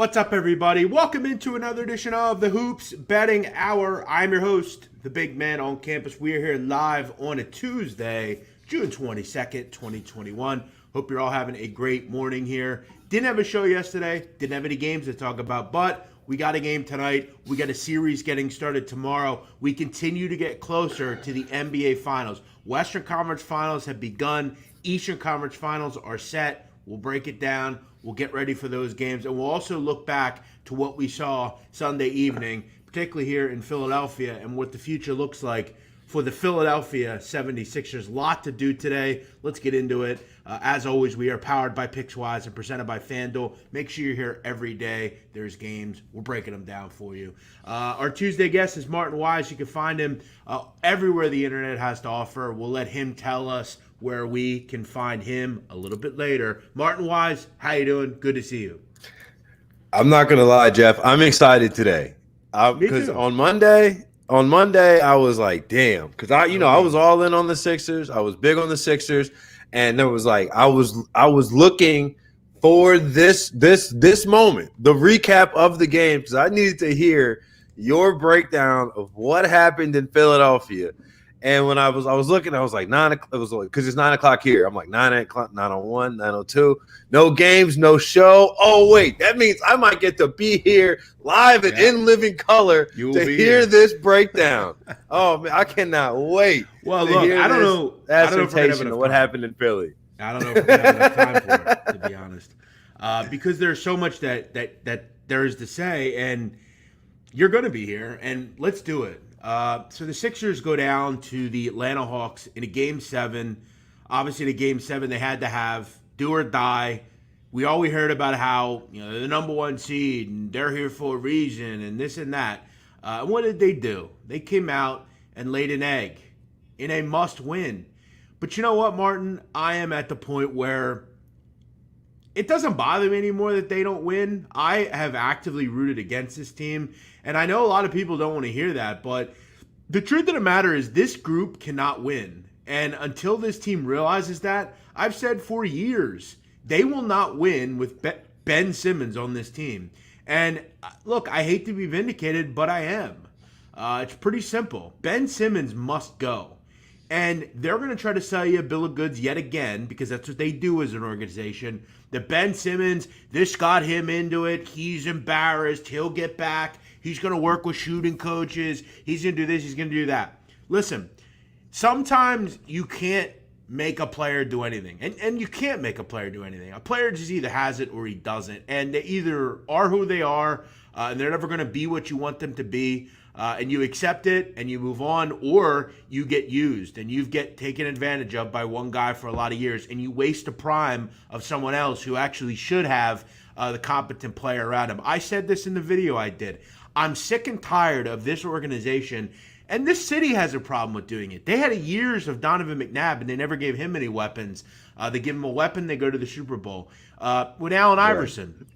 What's up, everybody? Welcome into another edition of the Hoops Betting Hour. I'm your host, the big man on campus. We are here live on a Tuesday, June 22nd, 2021. Hope you're all having a great morning here. Didn't have a show yesterday, didn't have any games to talk about, but we got a game tonight. We got a series getting started tomorrow. We continue to get closer to the NBA Finals. Western Conference Finals have begun. Eastern Conference Finals are set. We'll break it down. We'll get ready for those games, and we'll also look back to what we saw Sunday evening, particularly here in Philadelphia, and what the future looks like for the Philadelphia 76ers. Lot to do today. Let's get into it. As always, we are powered by Pickswise and presented by FanDuel. Make sure you're here every day. There's games. We're breaking them down for you. Our Tuesday guest is Martin Weiss. You can find him everywhere the internet has to offer. We'll let him tell us where we can find him a little bit later. Martin Weiss, how you doing? Good to see you. I'm not gonna lie, Jeff. I'm excited today because on Monday, I was like, "Damn," because I was all in on the Sixers. I was big on the Sixers, and there was like I was looking for this moment, the recap of the game, because I needed to hear your breakdown of what happened in Philadelphia. And when I was looking, I was like 9 o'clock. It was like because it's 9 o'clock here. I'm like 9 o'clock, 9:01, 9:02. No games, no show. Oh wait, that means I might get to be here live and in living color to hear this breakdown. Oh man, I cannot wait. Well, look, I don't know. Assertion of what happened in Philly. I don't know if we're gonna have enough time for it, to be honest, because there's so much that there is to say, and you're going to be here, and let's do it. So the Sixers go down to the Atlanta Hawks in a Game 7. Obviously, in a Game 7, they had to have do or die. We always heard about how they're the number one seed and they're here for a reason and this and that. And what did they do? They came out and laid an egg in a must-win. But you know what, Martin? I am at the point where it doesn't bother me anymore that they don't win. I have actively rooted against this team. And I know a lot of people don't want to hear that, but the truth of the matter is this group cannot win. And until this team realizes that, I've said for years, they will not win with Ben Simmons on this team. And look, I hate to be vindicated, but I am. It's pretty simple. Ben Simmons must go. And they're going to try to sell you a bill of goods yet again, because that's what they do as an organization. The Ben Simmons, this got him into it. He's embarrassed. He'll get back. He's going to work with shooting coaches. He's going to do this. He's going to do that. Listen, sometimes you can't make a player do anything. And you can't make a player do anything. A player just either has it or he doesn't. And they either are who they are, and they're never going to be what you want them to be. And you accept it and you move on, or you get used and you get taken advantage of by one guy for a lot of years, and you waste the prime of someone else who actually should have the competent player around him. I said this in the video I did. I'm sick and tired of this organization, and this city has a problem with doing it. They had years of Donovan McNabb, and they never gave him any weapons. They give him a weapon, they go to the Super Bowl. With Allen Iverson,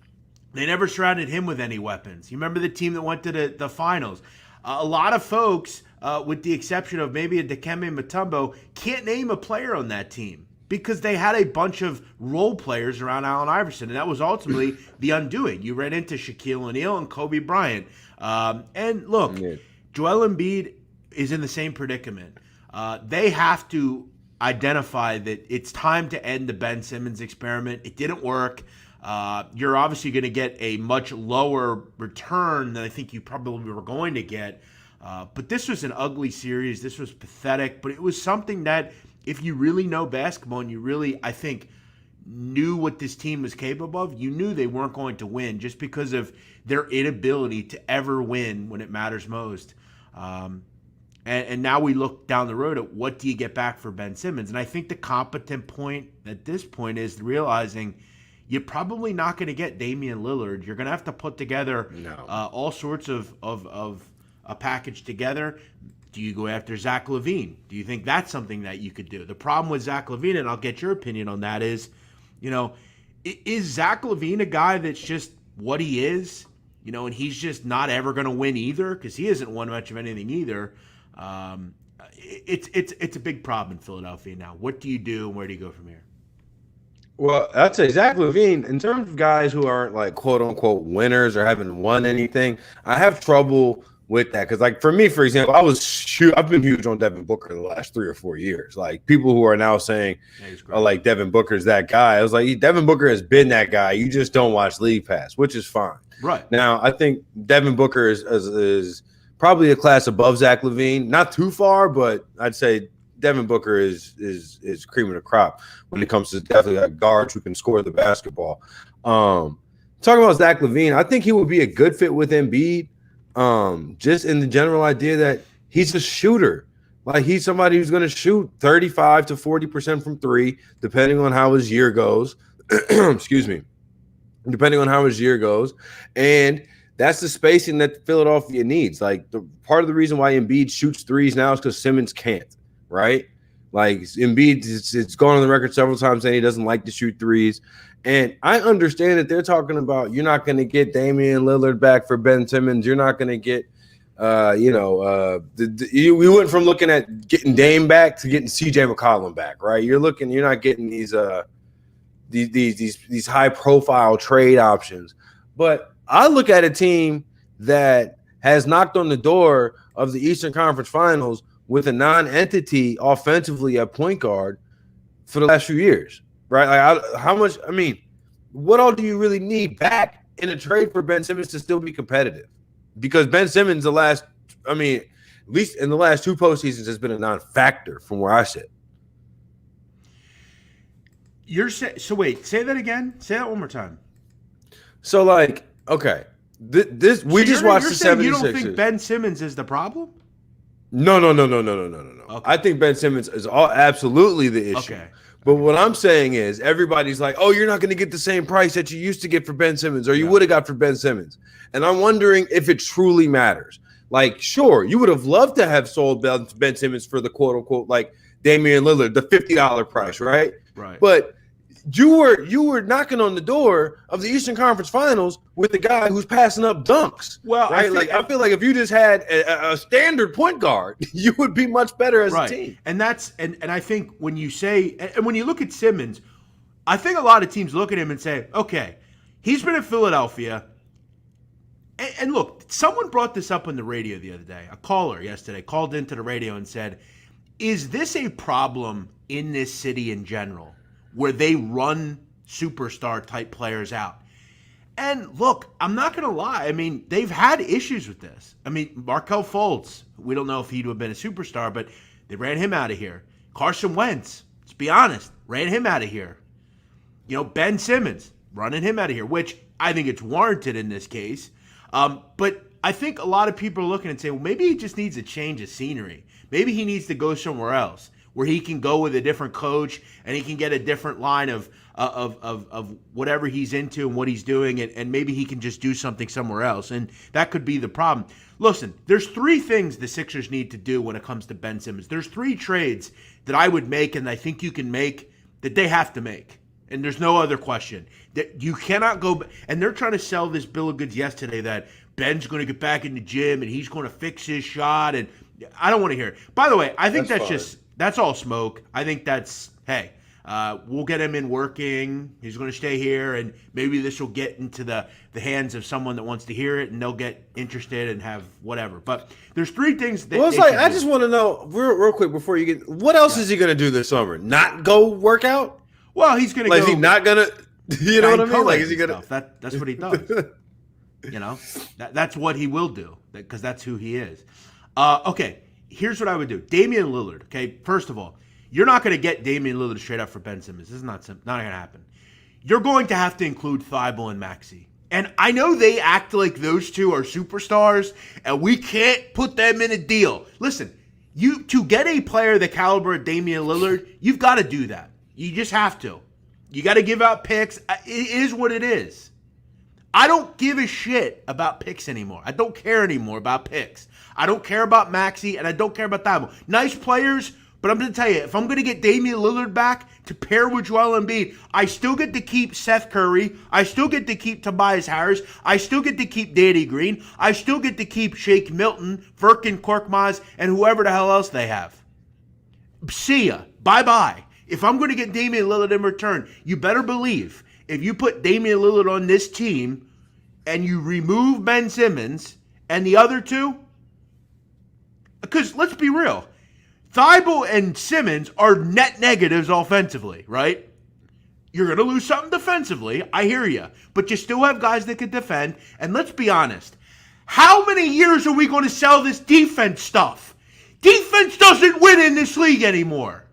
they never surrounded him with any weapons. You remember the team that went to the finals? A lot of folks, with the exception of maybe a Dikembe Mutombo, can't name a player on that team because they had a bunch of role players around Allen Iverson, and that was ultimately the undoing. You ran into Shaquille O'Neal and Kobe Bryant. And look, Joel Embiid is in the same predicament. They have to identify that it's time to end the Ben Simmons experiment. It didn't work. You're obviously going to get a much lower return than I think you probably were going to get. But this was an ugly series. This was pathetic. But it was something that if you really know basketball and you really, I think, knew what this team was capable of, you knew they weren't going to win just because of their inability to ever win when it matters most. And now we look down the road at what do you get back for Ben Simmons. And I think the competent point at this point is realizing you're probably not going to get Damian Lillard. You're going to have to put together all sorts of a package together. Do you go after Zach LaVine? Do you think that's something that you could do? The problem with Zach LaVine, and I'll get your opinion on that, is, is Zach LaVine a guy that's just what he is? And he's just not ever going to win either because he hasn't won much of anything either. It's a big problem in Philadelphia now. What do you do and where do you go from here? Well, I'd say Zach LaVine, in terms of guys who aren't like quote unquote winners or haven't won anything, I have trouble with that. Cause like for me, for example, I've been huge on Devin Booker the last 3 or 4 years. Like people who are now saying, oh, like Devin Booker's that guy. I was like, Devin Booker has been that guy. You just don't watch League Pass, which is fine. Right. Now, I think Devin Booker is probably a class above Zach LaVine. Not too far, but I'd say Devin Booker is cream of the crop when it comes to definitely like guards who can score the basketball. Talking about Zach LaVine, I think he would be a good fit with Embiid. Just in the general idea that he's a shooter. Like he's somebody who's going to shoot 35 to 40% from three, depending on how his year goes. Excuse me. Depending on how his year goes. And that's the spacing that Philadelphia needs. Like the part of the reason why Embiid shoots threes now is because Simmons can't, right? Like Embiid, it's gone on the record several times saying he doesn't like to shoot threes. And I understand that they're talking about you're not going to get Damian Lillard back for Ben Simmons. You're not going to get, we went from looking at getting Dame back to getting CJ McCollum back, right? You're not getting these high profile trade options. But I look at a team that has knocked on the door of the Eastern Conference Finals with a non-entity offensively at point guard for the last few years, right? Like what all do you really need back in a trade for Ben Simmons to still be competitive? Because Ben Simmons, at least in the last 2 postseasons, has been a non-factor from where I sit. So wait, say that again. Say that one more time. So like, okay, we just watched the 76ers. You don't think Ben Simmons is the problem? No. Okay. I think Ben Simmons is absolutely the issue. Okay. But what I'm saying is everybody's like, oh, you're not going to get the same price that you used to get for Ben Simmons or you would have got for Ben Simmons. And I'm wondering if it truly matters. Like, sure, you would have loved to have sold Ben Simmons for the quote unquote, like Damian Lillard, the $50 price, right? Right. But you were knocking on the door of the Eastern Conference Finals with the guy who's passing up dunks. Well, right? I feel like if you just had a standard point guard, you would be much better as a team. And I think when you say and when you look at Simmons, I think a lot of teams look at him and say, okay, he's been in Philadelphia. And look, someone brought this up on the radio the other day. A caller yesterday called into the radio and said, is this a problem in this city in general, where they run superstar type players out? And look, I'm not going to lie. I mean, they've had issues with this. I mean, Markelle Fultz, we don't know if he'd have been a superstar, but they ran him out of here. Carson Wentz, let's be honest, ran him out of here. Ben Simmons, running him out of here, which I think it's warranted in this case. But I think a lot of people are looking and saying, well, maybe he just needs a change of scenery. Maybe he needs to go somewhere else, where he can go with a different coach and he can get a different line of whatever he's into and what he's doing, and maybe he can just do something somewhere else. And that could be the problem. Listen, there's 3 things the Sixers need to do when it comes to Ben Simmons. There's 3 trades that I would make and I think you can make that they have to make. And there's no other question. That you cannot go – and they're trying to sell this bill of goods yesterday that Ben's going to get back in the gym and he's going to fix his shot. And I don't want to hear it. By the way, I think that's all smoke. I think that's, hey, we'll get him in working. He's going to stay here, and maybe this will get into the hands of someone that wants to hear it, and they'll get interested and have whatever. But there's 3 things that. Well, it's like I just want to know real quick before you get. What else is he going to do this summer? Not go work out? Well, he's going to go. Is he not going to? You know what I mean? Like, is he going to? That's what he does. That's what he will do because that's who he is. Okay, here's what I would do. Damian Lillard. Okay, first of all, you're not going to get Damian Lillard straight up for Ben Simmons. This is not going to happen. You're going to have to include Thibault and Maxey. And I know they act like those two are superstars, and we can't put them in a deal. Listen, to get a player the caliber of Damian Lillard, you've got to do that. You just have to. You got to give out picks. It is what it is. I don't give a shit about picks anymore. I don't care anymore about picks. I don't care about Maxey, and I don't care about Thibault. Nice players, but I'm going to tell you, if I'm going to get Damian Lillard back to pair with Joel Embiid, I still get to keep Seth Curry. I still get to keep Tobias Harris. I still get to keep Danny Green. I still get to keep Shake Milton, Furkan Korkmaz, and whoever the hell else they have. See ya. Bye-bye. If I'm going to get Damian Lillard in return, you better believe if you put Damian Lillard on this team and you remove Ben Simmons and the other two, because let's be real, Thibault and Simmons are net negatives offensively, right? You're going to lose something defensively. I hear you. But you still have guys that can defend. And let's be honest. How many years are we going to sell this defense stuff? Defense doesn't win in this league anymore.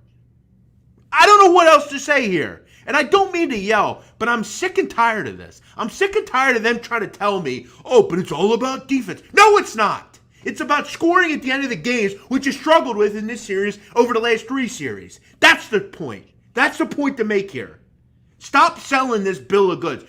I don't know what else to say here. And I don't mean to yell, but I'm sick and tired of this. I'm sick and tired of them trying to tell me, oh, but it's all about defense. No, it's not. It's about scoring at the end of the games, which you struggled with in this series over the last 3 series. That's the point. That's the point to make here. Stop selling this bill of goods.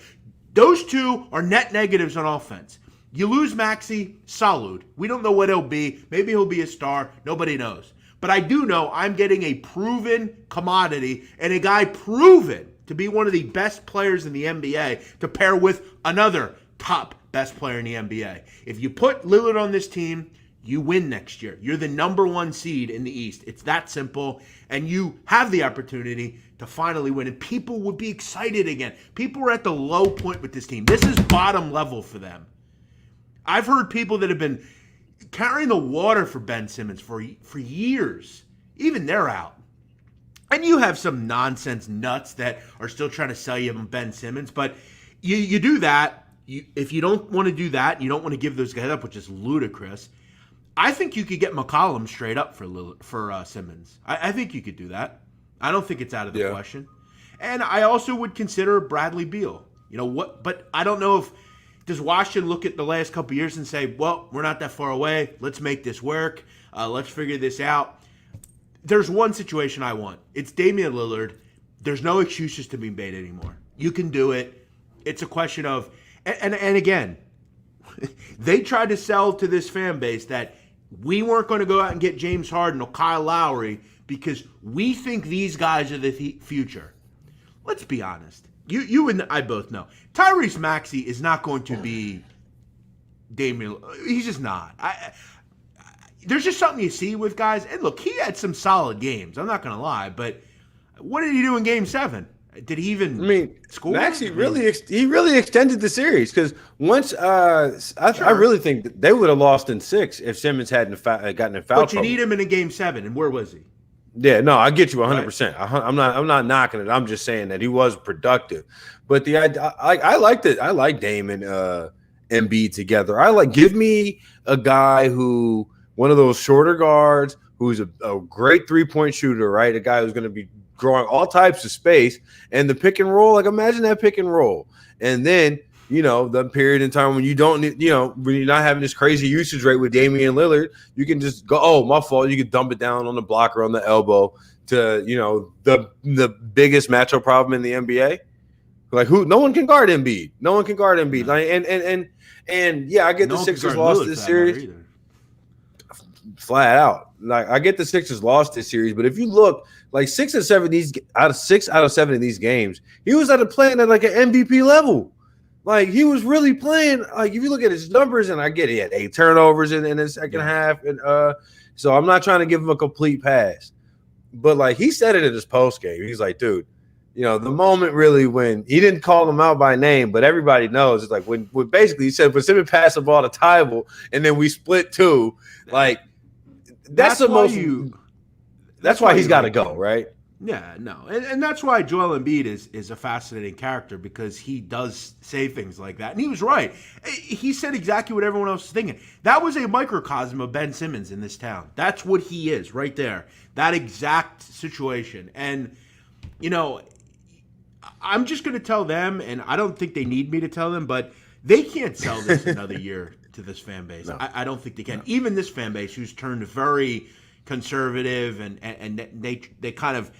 Those two are net negatives on offense. You lose Maxey, salud. We don't know what he'll be. Maybe he'll be a star. Nobody knows. But I do know I'm getting a proven commodity and a guy proven to be one of the best players in the NBA to pair with another top best player in the NBA. If you put Lillard on this team, you win next year. You're the number 1 seed in the East. It's that simple. And you have the opportunity to finally win. And people would be excited again. People are at the low point with this team. This is bottom level for them. I've heard people that have been carrying the water for Ben Simmons for years. Even they're out. And you have some nonsense nuts that are still trying to sell you on Ben Simmons. But you do that. If you don't want to do that, you don't want to give those guys up, which is ludicrous. I think you could get McCollum straight up for Simmons. I think you could do that. I don't think it's out of the question. And I also would consider Bradley Beal. You know what? But I don't know if does Washington look at the last couple of years and say, well, we're not that far away. Let's make this work. Let's figure this out. There's one situation I want. It's Damian Lillard. There's no excuses to be made anymore. You can do it. It's a question of, and again, they tried to sell to this fan base that we weren't going to go out and get James Harden or Kyle Lowry because we think these guys are the future. Let's be honest. You and I both know. Tyrese Maxey is not going to be Damian. He's just not. There's just something you see with guys. And look, he had some solid games. I'm not going to lie. But what did he do in Game 7? Did he even score? Maxey really extended the series because once I really think that they would have lost in 6 if Simmons hadn't gotten in foul trouble. But you need him in a Game 7, and where was he? Yeah, no, I get you 100%. Right. I'm not knocking it. I'm just saying that he was productive. But I like that. I like Dame and Embiid together. Give me a guy who one of those shorter guards who's a great 3-point shooter, right? A guy who's going to be drawing all types of space and the pick and roll. Like imagine that pick and roll, and then the period in time when you don't need, when you're not having this crazy usage rate with Damian Lillard, you can just go, oh, my fault. You can dump it down on the block or on the elbow to the biggest matchup problem in the NBA. Like no one can guard Embiid. No one can guard Embiid. Like, and yeah, I get the Sixers lost this series. Flat out. Like I get the Sixers lost this series, but if you look like 6 out of 7 of these games, he was playing at like an MVP level. Like he was really playing. Like if you look at his numbers, and I get it, he had 8 turnovers in the second half, and so I'm not trying to give him a complete pass, but like he said it in his post game. He's like, dude, the moment really when he didn't call him out by name, but everybody knows it's like when basically he said, when Simmons passed the ball to Tybull, and then we split 2, like. That's why he's got to go, right? Yeah, no. And that's why Joel Embiid is a fascinating character because he does say things like that. And he was right. He said exactly what everyone else was thinking. That was a microcosm of Ben Simmons in this town. That's what he is right there. That exact situation. And, I'm just going to tell them, and I don't think they need me to tell them, but they can't sell this another year to this fan base. No. I don't think they can. No. Even this fan base who's turned very conservative and they kind of,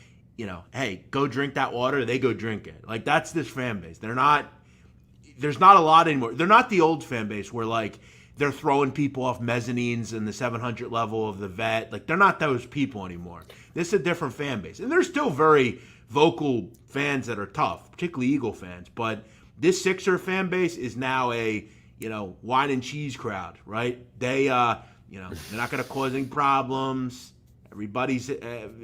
hey, go drink that water. They go drink it. Like that's this fan base. There's not a lot anymore. They're not the old fan base where like they're throwing people off mezzanines in the 700 level of the vet. Like they're not those people anymore. This is a different fan base. And there's still very vocal fans that are tough, particularly Eagle fans. But this Sixer fan base is now a wine and cheese crowd, right? They, they're not going to cause any problems. Everybody's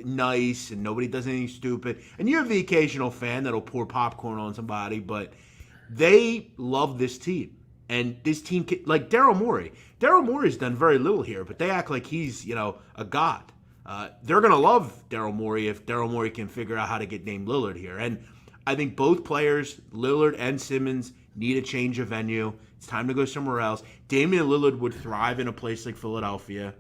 nice, and nobody does anything stupid. And you have the occasional fan that'll pour popcorn on somebody, but they love this team. And this team, like Daryl Morey. Daryl Morey's done very little here, but they act like he's, a god. They're going to love Daryl Morey if Daryl Morey can figure out how to get Dame Lillard here. And I think both players, Lillard and Simmons, need a change of venue. It's time to go somewhere else. Damian Lillard would thrive in a place like Philadelphia.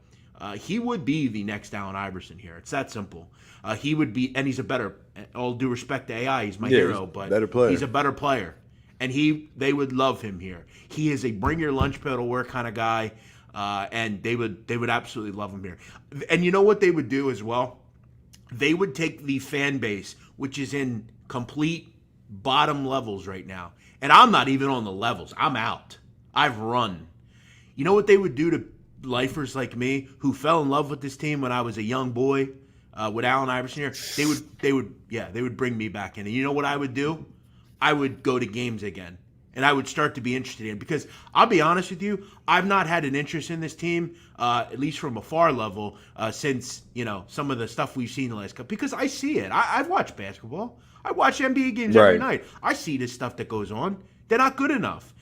He would be the next Allen Iverson here. It's that simple. He would be, and he's a better, all due respect to AI, he's my hero, but he's a better player. And they would love him here. He is a bring your lunch pail to work kind of guy, and they would absolutely love him here. And you know what they would do as well? They would take the fan base, which is in complete bottom levels right now, and I'm not even on the levels. I'm out. I've run. You know what they would do to lifers like me who fell in love with this team when I was a young boy with Allen Iverson here? They would bring me back in. And you know what I would do? I would go to games again, and I would start to be interested in, because I'll be honest with you, I've not had an interest in this team, at least from a far level, since some of the stuff we've seen the last couple. Because I see it. I've watched basketball. I watch NBA games every night. I see this stuff that goes on. They're not good enough,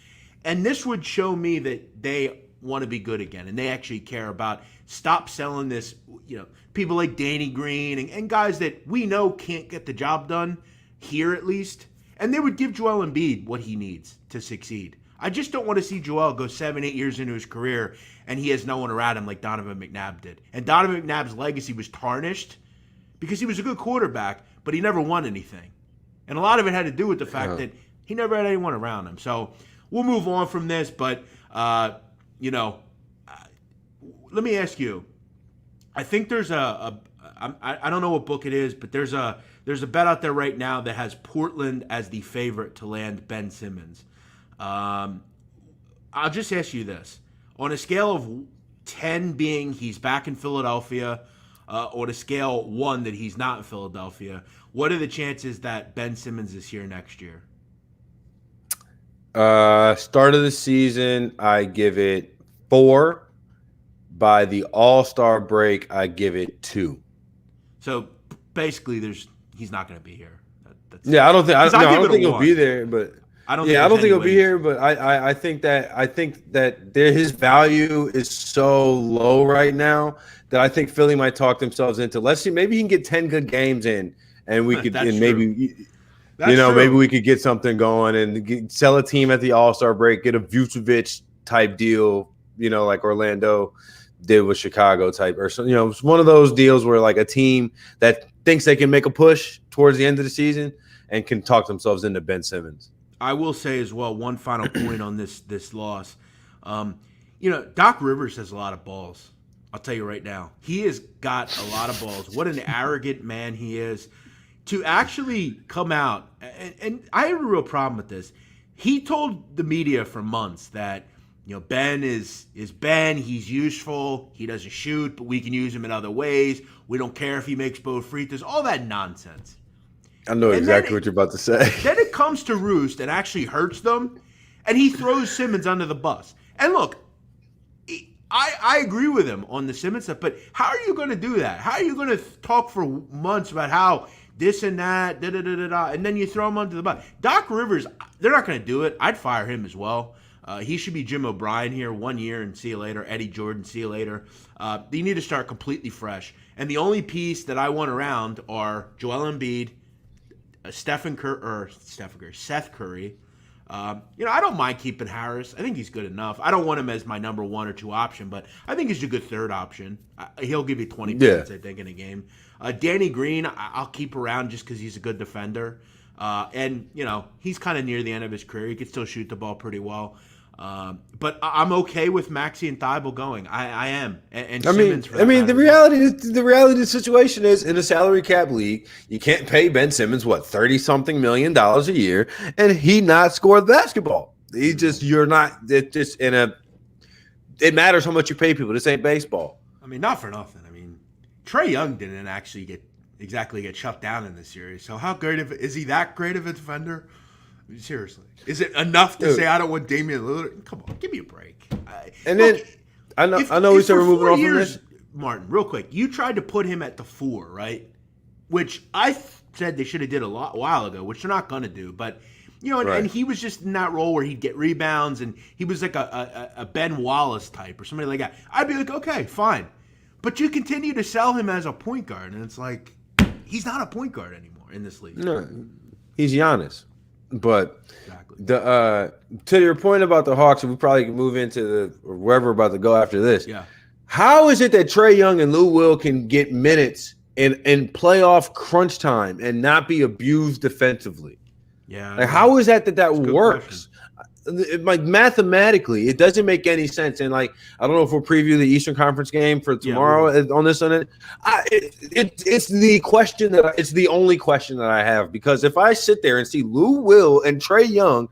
and this would show me that they want to be good again, and they actually care about. Stop selling this. People like Danny Green and guys that we know can't get the job done here, at least. And they would give Joel Embiid what he needs to succeed. I just don't want to see Joel go 7-8 years into his career and he has no one around him like Donovan McNabb did. And Donovan McNabb's legacy was tarnished because he was a good quarterback, but he never won anything. And a lot of it had to do with the fact that he never had anyone around him. So we'll move on from this, but, let me ask you. I think there's I don't know what book it is, but there's a bet out there right now that has Portland as the favorite to land Ben Simmons. I'll just ask you this. On a scale of 10 being he's back in Philadelphia, or a scale 1 that he's not in Philadelphia, what are the chances that Ben Simmons is here next year? Start of the season, I give it 4. By the All-Star break, I give it 2. So basically, he's not going to be here. I don't think he'll be there, but I don't think he'll be here. But I think that his value is so low right now that I think Philly might talk themselves into. Let's see, maybe he can get 10 good games in, and we could, and maybe maybe we could get something going and sell a team at the All-Star break, get a Vucevic type deal, like Orlando did with Chicago type, or it's one of those deals where like a team that thinks they can make a push towards the end of the season and can talk themselves into Ben Simmons. I will say as well, one final point on this loss. Doc Rivers has a lot of balls. I'll tell you right now, he has got a lot of balls. What an arrogant man he is to actually come out. And I have a real problem with this. He told the media for months that Ben is Ben. He's useful. He doesn't shoot, but we can use him in other ways. We don't care if he makes both free throws. All that nonsense. I know exactly what you're about to say. Then it comes to roost and actually hurts them, and he throws Simmons under the bus. And look, I agree with him on the Simmons stuff, but how are you going to do that? How are you going to talk for months about how this and that, and then you throw him under the bus? Doc Rivers, they're not going to do it. I'd fire him as well. He should be Jim O'Brien here 1 year and see you later. Eddie Jordan, see you later. You need to start completely fresh. And the only piece that I want around are Joel Embiid, Seth Curry. I don't mind keeping Harris. I think he's good enough. I don't want him as my number 1 or 2 option, but I think he's a good third option. He'll give you 20 points, I think, in a game. Danny Green, I'll keep around just because he's a good defender. And he's kind of near the end of his career. He can still shoot the ball pretty well. But I'm okay with Maxey and Thibault going. I am. And Simmons. The reality of the situation is, in a salary cap league, you can't pay Ben Simmons $30-something million a year, and he not score the basketball. It matters how much you pay people. This ain't baseball. Not for nothing. Trae Young didn't actually get shut down in this series. So how great is he? That great of a defender? Seriously, is it enough to say I don't want Damian Lillard? Come on, give me a break. I know we said we're moving on from this. Martin, real quick. You tried to put him at the 4, right? Which I said they should have did a while ago, which they're not going to do. But, and he was just in that role where he'd get rebounds, and he was like a Ben Wallace type or somebody like that. I'd be like, okay, fine. But you continue to sell him as a point guard, and it's like, he's not a point guard anymore in this league. No, he's Giannis. But exactly. To your point about the Hawks, and we probably can move into wherever we're about to go after this. Yeah. How is it that Trae Young and Lou Will can get minutes in playoff crunch time and not be abused defensively? Yeah. Like, how is that works? Like, mathematically, it doesn't make any sense. And like, I don't know if we'll preview the Eastern Conference game for tomorrow on this. It's the question it's the only question that I have, because if I sit there and see Lou Will and Trae Young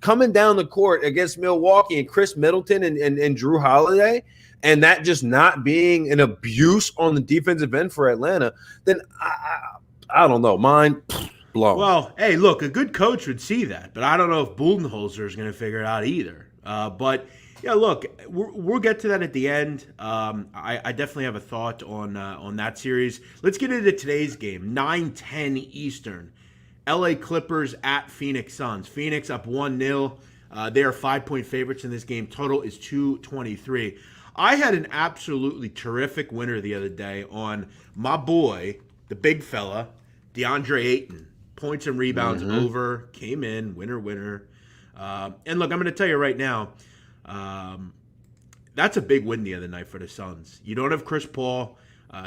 coming down the court against Milwaukee and Chris Middleton and Drew Holiday, and that just not being an abuse on the defensive end for Atlanta, then I don't know. Mine blown. Well, hey, look, a good coach would see that, but I don't know if Budenholzer is going to figure it out either. But yeah, look, we'll get to that at the end. I definitely have a thought on that series. Let's get into today's game, 9:10 Eastern. LA Clippers at Phoenix Suns. Phoenix up 1-0. They are 5-point favorites in this game. Total is 223. I had an absolutely terrific winner the other day on my boy, the big fella, DeAndre Ayton. Points and rebounds over, came in, winner. And look, I'm going to tell you right now, that's a big win the other night for the Suns. You don't have Chris Paul.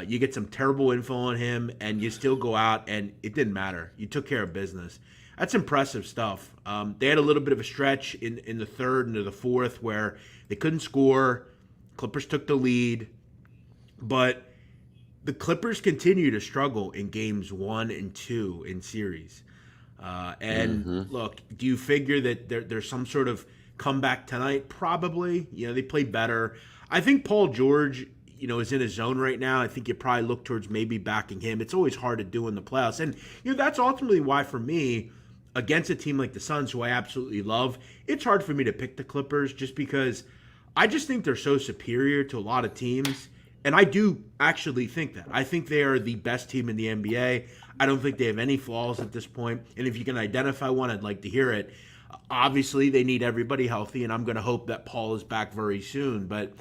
You get some terrible info on him, and you still go out, and it didn't matter. You took care of business. That's impressive stuff. They had a little bit of a stretch in the third into the fourth where they couldn't score. Clippers took the lead. But the Clippers continue to struggle in games 1 and 2 in series. Look, do you figure that there's some sort of comeback tonight? Probably. They played better. I think Paul George, is in his zone right now. I think you probably look towards maybe backing him. It's always hard to do in the playoffs. And, that's ultimately why, for me, against a team like the Suns, who I absolutely love, it's hard for me to pick the Clippers just because I just think they're so superior to a lot of teams. And I do actually think that. I think they are the best team in the NBA. I don't think they have any flaws at this point. And if you can identify one, I'd like to hear it. Obviously, they need everybody healthy, and I'm going to hope that Paul is back very soon. But,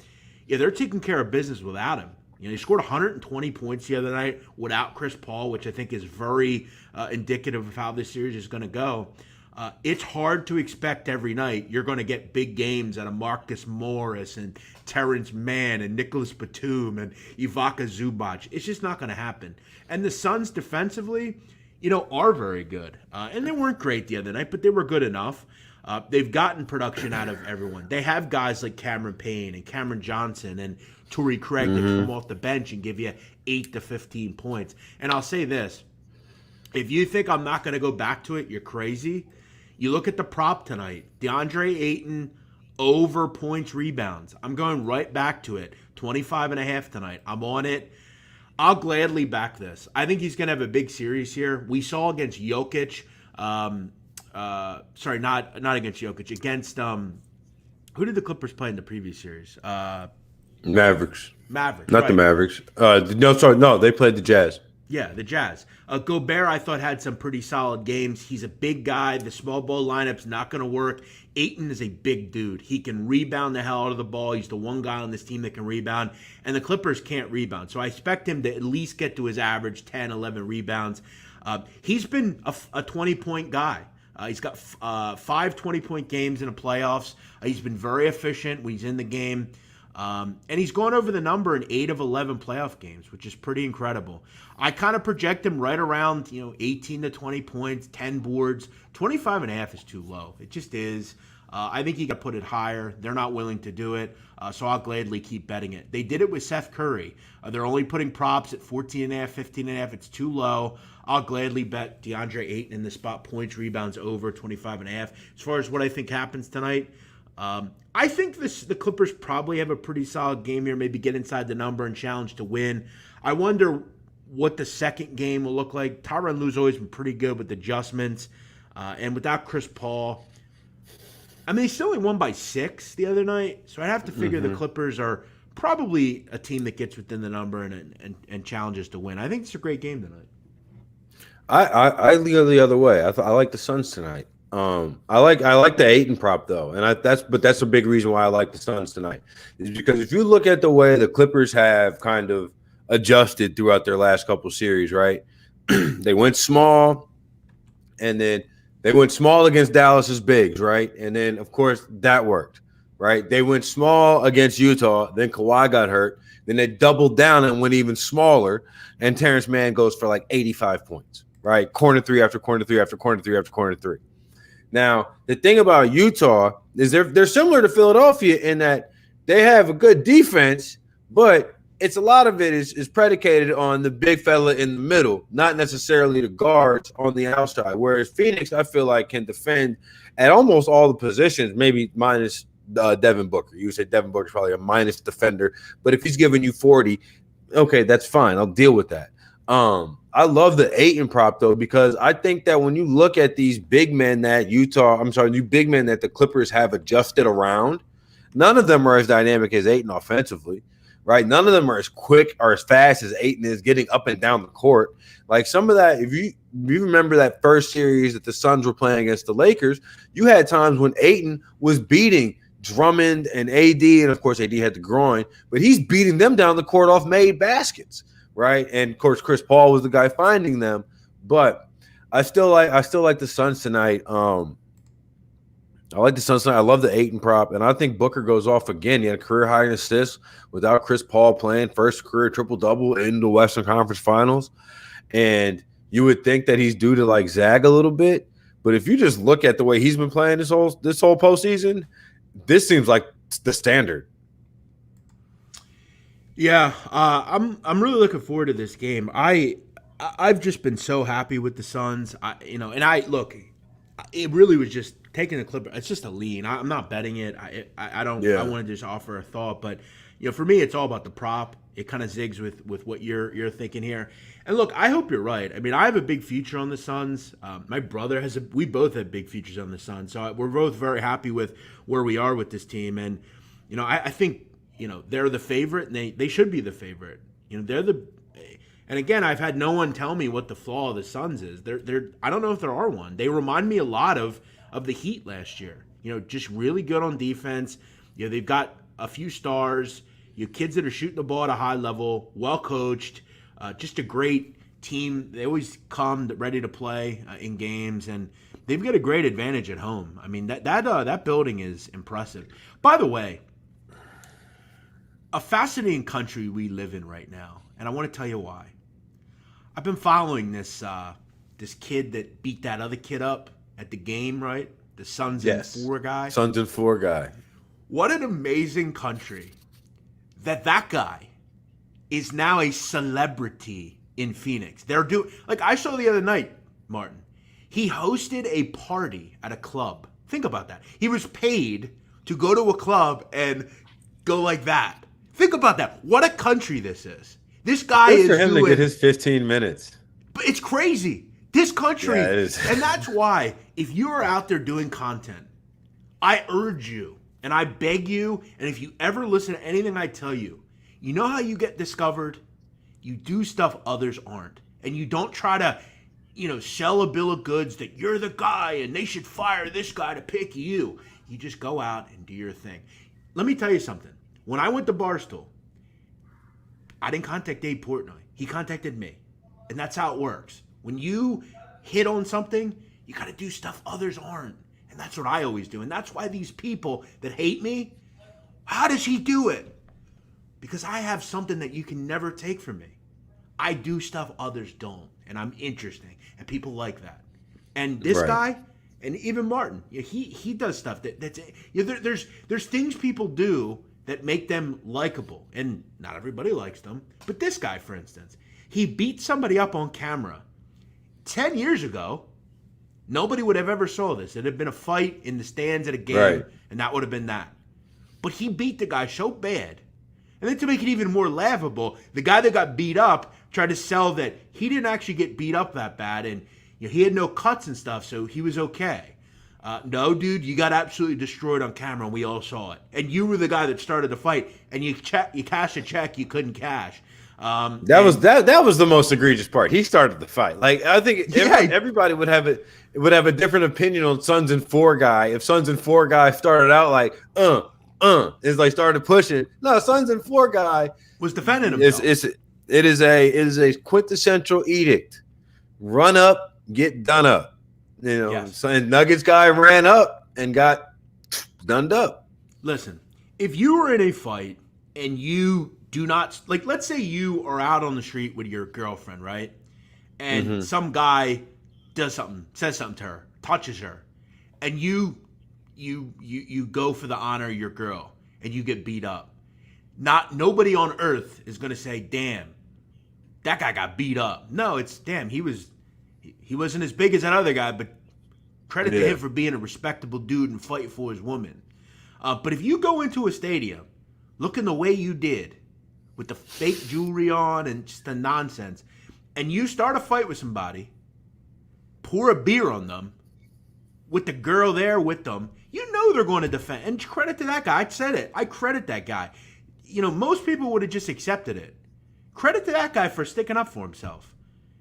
yeah, they're taking care of business without him. They scored 120 points the other night without Chris Paul, which I think is very indicative of how this series is going to go. It's hard to expect every night you're going to get big games out of Marcus Morris and Terrence Mann and Nicholas Batum and Ivica Zubac. It's just not going to happen. And the Suns defensively, are very good. And they weren't great the other night, but they were good enough. They've gotten production out of everyone. They have guys like Cameron Payne and Cameron Johnson and Torrey Craig that come off the bench and give you 8 to 15 points. And I'll say this. If you think I'm not going to go back to it, you're crazy. You look at the prop tonight, DeAndre Ayton over points, rebounds. I'm going right back to it. 25.5 tonight. I'm on it. I'll gladly back this. I think he's going to have a big series here. We saw against Jokic. Sorry, not against Jokic. Against who did the Clippers play in the previous series? Mavericks. Not right. The Mavericks. No, they played the Jazz. Yeah, the Jazz. Gobert, I thought, had some pretty solid games. He's a big guy. The small ball lineup's not going to work. Ayton is a big dude. He can rebound the hell out of the ball. He's the one guy on this team that can rebound. And the Clippers can't rebound. So I expect him to at least get to his average 10, 11 rebounds. He's been a 20-point guy. He's got 5 20-point games in the playoffs. He's been very efficient when he's in the game. And he's gone over the number in 8 of 11 playoff games, which is pretty incredible. I kind of project him right around, 18 to 20 points, 10 boards. 25.5 is too low. It just is. I think you got to put it higher. They're not willing to do it, so I'll gladly keep betting it. They did it with Seth Curry. They're only putting props at 14.5, 15.5. It's too low. I'll gladly bet DeAndre Ayton in the spot, points, rebounds over 25.5. As far as what I think happens tonight, I think the Clippers probably have a pretty solid game here, maybe get inside the number and challenge to win. I wonder what the second game will look like. Tyronn Lue's always been pretty good with adjustments. And without Chris Paul, I mean, they still only won by 6 the other night, so I'd have to figure the Clippers are probably a team that gets within the number and challenges to win. I think it's a great game tonight. I go the other way. I like the Suns tonight. I like the Ayton prop though, and that's a big reason why I like the Suns tonight. Is because if you look at the way the Clippers have kind of adjusted throughout their last couple series, right? They went small, and then they went small against Dallas's bigs, right? And then of course that worked, right? They went small against Utah, then Kawhi got hurt, then they doubled down and went even smaller, and Terrence Mann goes for like 85 points, right? Corner three after corner three after corner three after corner three. Now, the thing about Utah is they're similar to Philadelphia in that they have a good defense, but it's a lot of it is predicated on the big fella in the middle, not necessarily the guards on the outside. Whereas Phoenix, I feel like, can defend at almost all the positions, maybe minus Devin Booker. You would say Devin Booker's probably a minus defender, but if he's giving you 40, okay, that's fine. I'll deal with that. I love the Ayton prop though, because I think that when you look at these big men that you big men that the Clippers have adjusted around, none of them are as dynamic as Ayton offensively, right? None of them are as quick or as fast as Ayton is getting up and down the court. Like some of that, if you remember that first series that the Suns were playing against the Lakers, you had times when Ayton was beating Drummond and AD, and of course AD had the groin, but he's beating them down the court off made baskets. Right, and of course Chris Paul was the guy finding them, but I still like the Suns tonight. I like the Suns tonight. I love the Ayton prop, and I think Booker goes off again. He had a career high in assists without Chris Paul playing, first career triple double in the Western Conference Finals, and you would think that he's due to like zag a little bit, but if you just look at the way he's been playing this whole postseason, this seems like the standard. Yeah, I'm really looking forward to this game. I've just been so happy with the Suns. Look, it really was just taking the Clipper. It's just a lean. I'm not betting it. I don't. Yeah. I want to just offer a thought, but for me, it's all about the prop. It kind of zigs with what you're thinking here. And look, I hope you're right. I mean, I have a big future on the Suns. My brother has we both have big futures on the Suns, so we're both very happy with where we are with this team. And I think. They're the favorite, and they should be the favorite. They're the, and again, I've had no one tell me what the flaw of the Suns is. They're I don't know if there are one. They remind me a lot of the Heat last year. Just really good on defense. They've got a few stars. Kids that are shooting the ball at a high level, well coached, just a great team. They always come ready to play in games, and they've got a great advantage at home. I mean that building is impressive. By the way. A fascinating country we live in right now, and I want to tell you why. I've been following this kid that beat that other kid up at the game, right? The Suns and 4 guy. Suns and 4 guy. What an amazing country that guy is now a celebrity in Phoenix. They're doing like I saw the other night, Martin. He hosted a party at a club. Think about that. He was paid to go to a club and go like that. Think about that. What a country this is. This guy is for him to get his 15 minutes. But it's crazy. This country. Yeah, it is. And that's why, if you are out there doing content, I urge you, and I beg you, and if you ever listen to anything I tell you, you know how you get discovered? You do stuff others aren't. And you don't try to, sell a bill of goods that you're the guy and they should fire this guy to pick you. You just go out and do your thing. Let me tell you something. When I went to Barstool, I didn't contact Dave Portnoy. He contacted me. And that's how it works. When you hit on something, you got to do stuff others aren't. And that's what I always do. And that's why these people that hate me, how does he do it? Because I have something that you can never take from me. I do stuff others don't. And I'm interesting. And people like that. And this guy, and even Martin, he does stuff that's there's things people do that make them likable. And not everybody likes them. But this guy, for instance, he beat somebody up on camera 10 years ago. Nobody would have ever saw this. It had been a fight in the stands at a game, and that would have been that. But he beat the guy so bad. And then to make it even more laughable, the guy that got beat up tried to sell that he didn't actually get beat up that bad, and he had no cuts and stuff, so he was okay. No, dude, you got absolutely destroyed on camera, and we all saw it. And you were the guy that started the fight, and you cashed a check you couldn't cash. That was the most egregious part. He started the fight. Like I think everybody would have a different opinion on Sons and Four guy. If Sons and Four guy started out like is like started pushing. No, Sons and Four guy was defending himself. It is a quintessential edict. Run up, get done up. You know, yes. And Nuggets guy ran up and got done up. Listen, if you were in a fight and you do not, like, let's say you are out on the street with your girlfriend, right? And some guy does something, says something to her, touches her, and you go for the honor of your girl and you get beat up. Nobody on earth is going to say, damn, that guy got beat up. No, it's damn, he wasn't as big as that other guy, but credit to him for being a respectable dude and fighting for his woman. But if you go into a stadium looking the way you did, with the fake jewelry on and just the nonsense, and you start a fight with somebody, pour a beer on them, with the girl there with them, you know they're going to defend. And credit to that guy. I said it. I credit that guy. You know, most people would have just accepted it. Credit to that guy for sticking up for himself.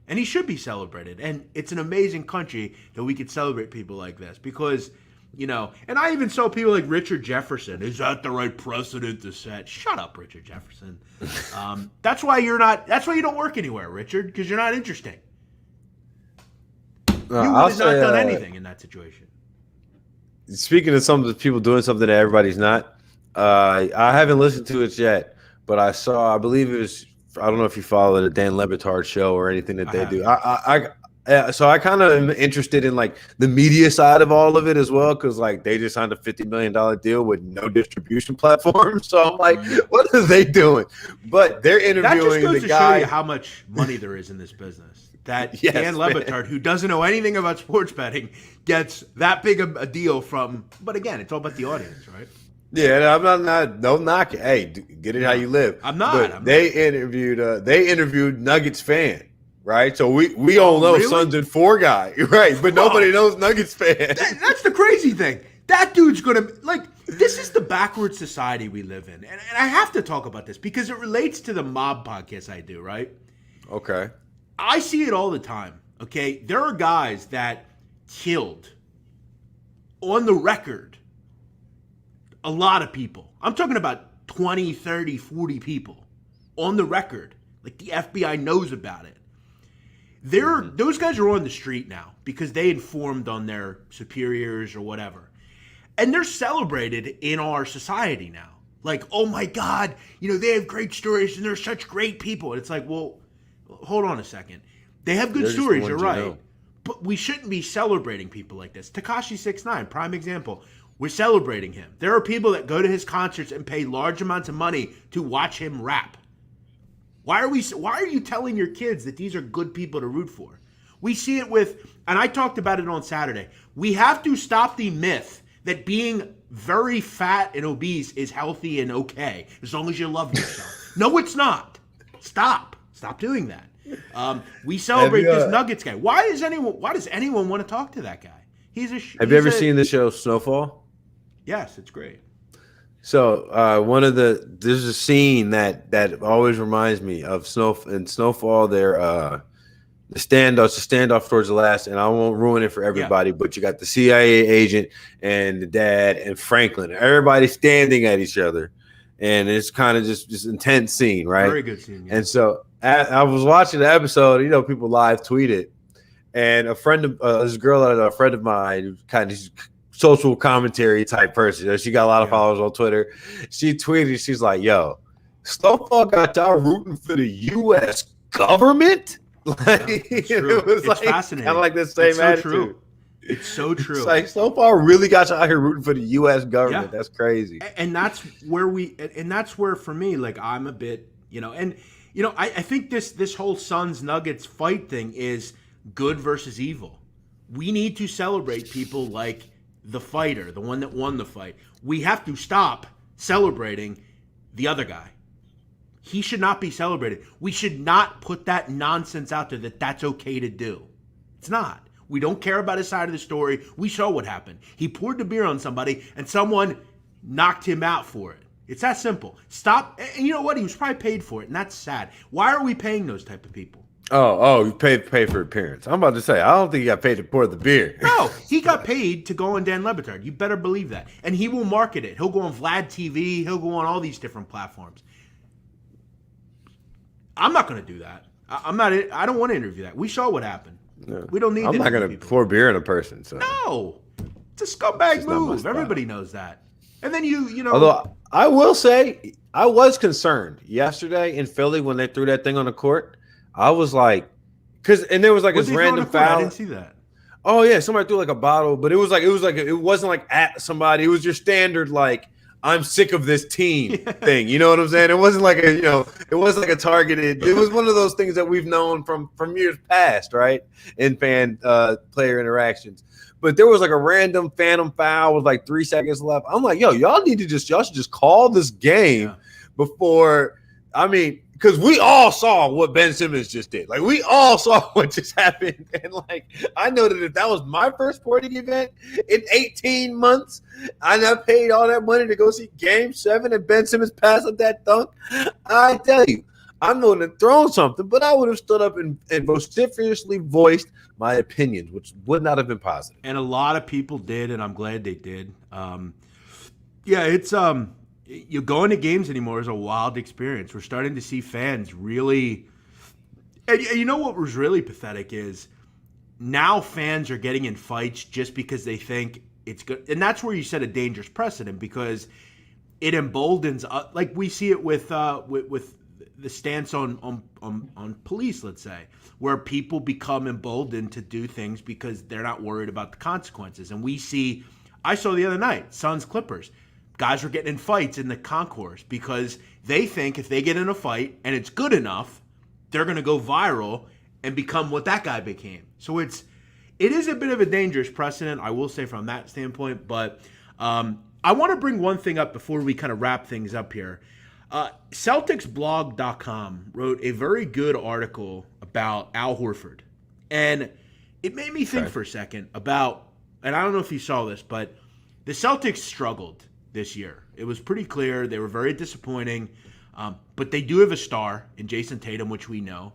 And he should be celebrated. And it's an amazing country that we could celebrate people like this because, you know, and I even saw people like Richard Jefferson. Is that the right precedent to set? Shut up, Richard Jefferson. That's why you don't work anywhere, Richard, because you're not interesting. You would have not done anything in that situation. Speaking of some of the people doing something that everybody's not, I haven't listened to it yet, but I believe it was, I don't know if you follow the Dan Le Batard show or anything that they do. So I kind of am interested in like the media side of all of it as well, because like they just signed a $50 million deal with no distribution platform. So I'm like, what are they doing? But they're interviewing that just goes the to guy. Show you how much money there is in this business. That Dan Le Batard, who doesn't know anything about sports betting, gets that big a deal from. But again, it's all about the audience, right? Yeah, I'm not no knock. Hey, get it how you live. They interviewed Nuggets fan, right? So we all know really? Sons and Four guy, right? But nobody knows Nuggets fan. That's the crazy thing. That dude's gonna like. This is the backwards society we live in, and I have to talk about this because it relates to the mob podcast I do, right? Okay. I see it all the time. Okay, there are guys that killed on the record a lot of people. I'm talking about 20, 30, 40 people on the record. Like the FBI knows about it. Those guys are on the street now because they informed on their superiors or whatever. And they're celebrated in our society now. Like, oh my God, you know, they have great stories and they're such great people. And it's like, well, hold on a second. They have good stories, you're right. Know. But we shouldn't be celebrating people like this. Tekashi 6ix9ine, prime example. We're celebrating him. There are people that go to his concerts and pay large amounts of money to watch him rap. Why are you telling your kids that these are good people to root for? We see it with, and I talked about it on Saturday, we have to stop the myth that being very fat and obese is healthy and okay, as long as you love yourself. No, it's not. Stop doing that. We celebrate this Nuggets guy. Why does anyone want to talk to that guy? Have you ever seen the show Snowfall? Yes, it's great. So there's a scene that always reminds me of Snowfall. The standoff towards the last, and I won't ruin it for everybody, but you got the CIA agent and the dad and Franklin. Everybody standing at each other, and it's kind of just intense scene, right? Very good scene. Yeah. And so I was watching the episode. You know, people live tweet it, and a friend of a friend of mine, kind of social commentary type person. She got a lot of followers on Twitter. She tweeted, she's like, "Yo, Snowfall got y'all rooting for the U.S. government." Like, it was it's fascinating. Kind of like the same attitude. True. It's so true. It's like Snowfall really got you out here rooting for the U.S. government. Yeah. That's crazy. And that's where for me, like I'm a bit, I think this whole Suns Nuggets fight thing is good versus evil. We need to celebrate people like the fighter, the one that won the fight. We have to stop celebrating the other guy. He should not be celebrated. We should not put that nonsense out there that that's okay to do. It's not. We don't care about his side of the story. We saw what happened. He poured the beer on somebody, and someone knocked him out for it. It's that simple. Stop. And you know what? He was probably paid for it, and that's sad. Why are we paying those type of people? You pay for appearance. I'm about to say, I don't think he got paid to pour the beer. No, he got paid to go on Dan Le Batard. You better believe that. And he will market it. He'll go on Vlad TV. He'll go on all these different platforms. I'm not going to do that. I don't want to interview that. We saw what happened. No. We don't need. I'm not going to pour beer on a person. So no, it's a scumbag move. Everybody knows that. And then you know. Although I will say, I was concerned yesterday in Philly when they threw that thing on the court. I was like, and there was like this random foul. I didn't see that. Oh yeah, somebody threw like a bottle, but it wasn't like at somebody. It was your standard like, I'm sick of this team thing. You know what I'm saying? It wasn't like it wasn't like a targeted. It was one of those things that we've known from years past, right? In fan player interactions. But there was like a random phantom foul with like 3 seconds left. I'm like, y'all should just call this game before. I mean, because we all saw what Ben Simmons just did. Like, we all saw what just happened. And, like, I know that if that was my first sporting event in 18 months, and I paid all that money to go see Game 7 and Ben Simmons pass up that dunk, I tell you, I'm going to throw something, but I would have stood up and vociferously voiced my opinions, which would not have been positive. And a lot of people did, and I'm glad they did. It's you going to games anymore is a wild experience. We're starting to see fans really, and you know what was really pathetic is now fans are getting in fights just because they think it's good, and that's where you set a dangerous precedent because it emboldens. Like we see it with the stance on police, let's say, where people become emboldened to do things because they're not worried about the consequences. And I saw the other night, Suns Clippers. Guys were getting in fights in the concourse because they think if they get in a fight and it's good enough, they're going to go viral and become what that guy became. So it is a bit of a dangerous precedent, I will say, from that standpoint. But I want to bring one thing up before we kind of wrap things up here. CelticsBlog.com wrote a very good article about Al Horford. And it made me think for a second about, and I don't know if you saw this, but the Celtics struggled this year. It was pretty clear. They were very disappointing. But they do have a star in Jason Tatum, which we know.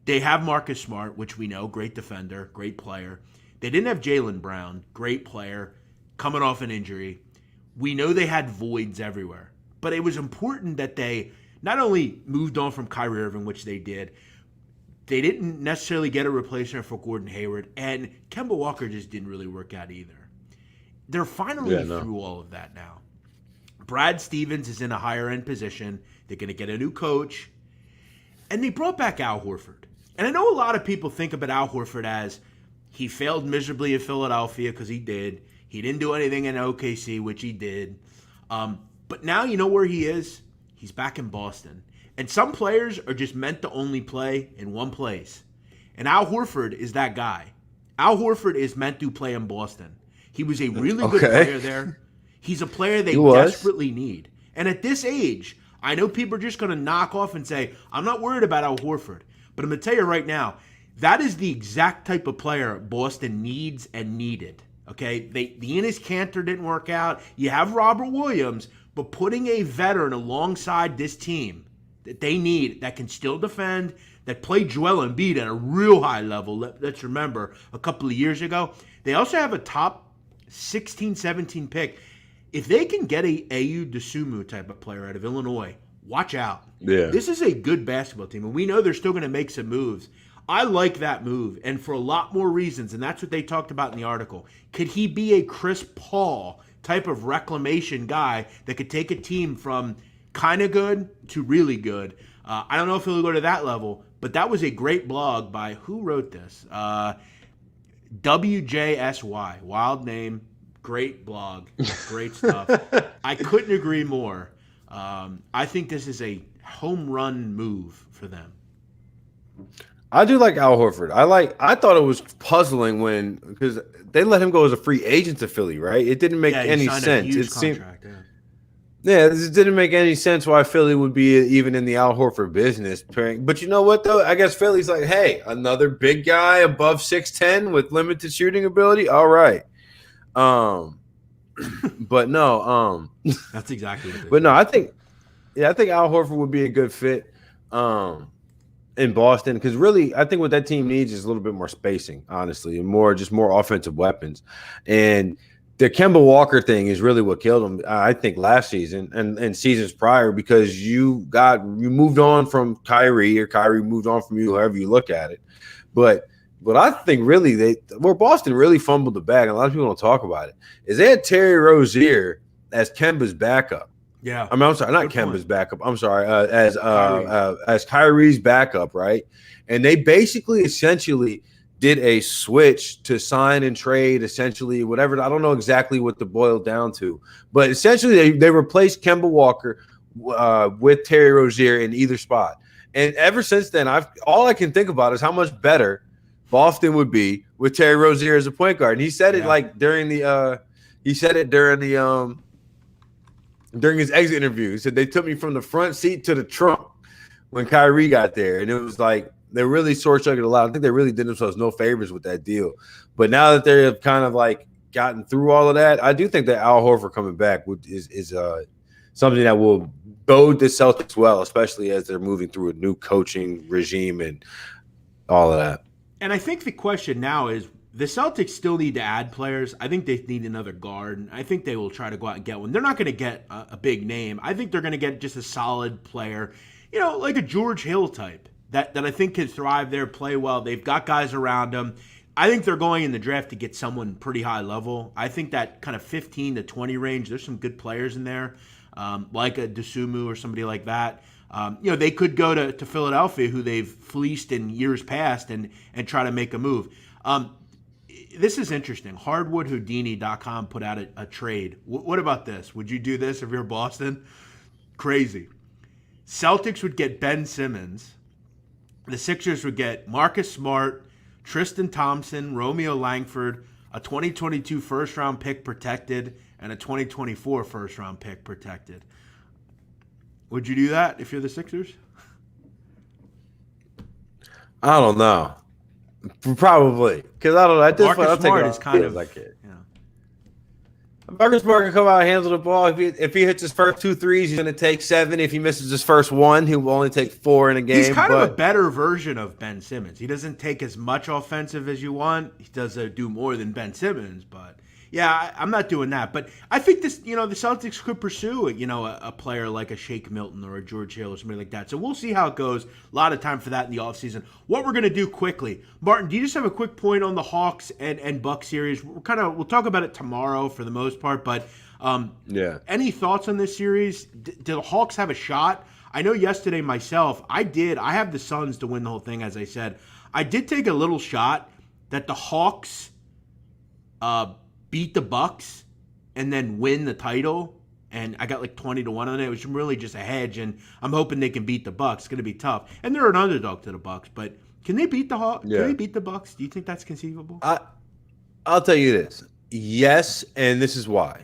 They have Marcus Smart, which we know, great defender, great player. They didn't have Jaylen Brown, great player, coming off an injury. We know they had voids everywhere. But it was important that they not only moved on from Kyrie Irving, which they did, they didn't necessarily get a replacement for Gordon Hayward, and Kemba Walker just didn't really work out either. They're finally through all of that now. Brad Stevens is in a higher-end position. They're going to get a new coach. And they brought back Al Horford. And I know a lot of people think about Al Horford as he failed miserably in Philadelphia because he did. He didn't do anything in OKC, which he did. But now you know where he is? He's back in Boston. And some players are just meant to only play in one place. And Al Horford is that guy. Al Horford is meant to play in Boston. He was a really good player there. He's a player they desperately need. And at this age, I know people are just going to knock off and say, I'm not worried about Al Horford. But I'm going to tell you right now, that is the exact type of player Boston needs and needed. Okay? The Enes Kanter didn't work out. You have Robert Williams, but putting a veteran alongside this team that they need, that can still defend, that played Joel Embiid at a real high level, let's remember, a couple of years ago. They also have a top 16, 17 pick. If they can get a Ayu Dosunmu type of player out of Illinois, watch out. Yeah. This is a good basketball team, and we know they're still going to make some moves. I like that move, and for a lot more reasons, and that's what they talked about in the article. Could he be a Chris Paul type of reclamation guy that could take a team from kind of good to really good? I don't know if he'll go to that level, but that was a great blog by, who wrote this? WJSY, wild name. Great blog, great stuff. I couldn't agree more. I think this is a home run move for them. I do like Al Horford. I thought it was puzzling because they let him go as a free agent to Philly, right? It didn't make any sense. It seemed, Yeah, this didn't make any sense why Philly would be even in the Al Horford business. But you know what, though? I guess Philly's like, hey, another big guy above 6'10" with limited shooting ability. All right. But no, That's exactly what they but no, said. I think Al Horford would be a good fit in Boston because really, I think what that team needs is a little bit more spacing, honestly, and more offensive weapons. And the Kemba Walker thing is really what killed him, I think, last season and seasons prior because you moved on from Kyrie or Kyrie moved on from you, however you look at it. But I think really where Boston really fumbled the bag, and a lot of people don't talk about it, is they had Terry Rozier as Kemba's backup. Yeah. I mean, I'm sorry, not Kemba's backup. I'm sorry, as Kyrie's backup, right? And they basically essentially did a switch to sign and trade, essentially, whatever. I don't know exactly what the boiled down to, but essentially they replaced Kemba Walker with Terry Rozier in either spot. And ever since then, all I can think about is how much better Boston would be with Terry Rozier as a point guard. And he said it during his exit interview. He said they took me from the front seat to the trunk when Kyrie got there, and it was like they really short-circuited a lot. I think they really did themselves no favors with that deal. But now that they've kind of like gotten through all of that, I do think that Al Horford coming back is something that will bode the Celtics well, especially as they're moving through a new coaching regime and all of that. And I think the question now is the Celtics still need to add players. I think they need another guard. And I think they will try to go out and get one. They're not going to get a big name. I think they're going to get just a solid player, like a George Hill type that I think can thrive there, play well. They've got guys around them. I think they're going in the draft to get someone pretty high level. I think that kind of 15 to 20 range, there's some good players in there, like a Dosunmu or somebody like that. They could go to Philadelphia, who they've fleeced in years past, and try to make a move. This is interesting. Hardwoodhoudini.com put out a trade. What about this? Would you do this if you're Boston? Crazy. Celtics would get Ben Simmons. The Sixers would get Marcus Smart, Tristan Thompson, Romeo Langford, a 2022 first-round pick protected, and a 2024 first-round pick protected. Would you do that if you're the Sixers? I don't know. Probably. Because I don't know. At this point, I'll take it kind of like it. Marcus Smart can come out and handle the ball. If he hits his first 2 threes, he's going to take 7. If he misses his first 1, he will only take 4 in a game. He's kind of a better version of Ben Simmons. He doesn't take as much offensive as you want. He does do more than Ben Simmons, but yeah, I'm not doing that. But I think this, the Celtics could pursue, a player like a Shake Milton or a George Hill or somebody like that. So we'll see how it goes. A lot of time for that in the offseason. What we're going to do quickly, Martin, do you just have a quick point on the Hawks and Bucks series? We'll talk about it tomorrow for the most part, but any thoughts on this series? Do the Hawks have a shot? I know yesterday myself, I have the Suns to win the whole thing, as I said. I did take a little shot that the Hawks beat the Bucks and then win the title, and I got like 20-1 on it. It was really just a hedge, and I'm hoping they can beat the Bucks. It's going to be tough, and they're an underdog to the Bucks. But can they beat the Hawks? Yeah. Can they beat the Bucks? Do you think that's conceivable? I'll tell you this: yes, and this is why.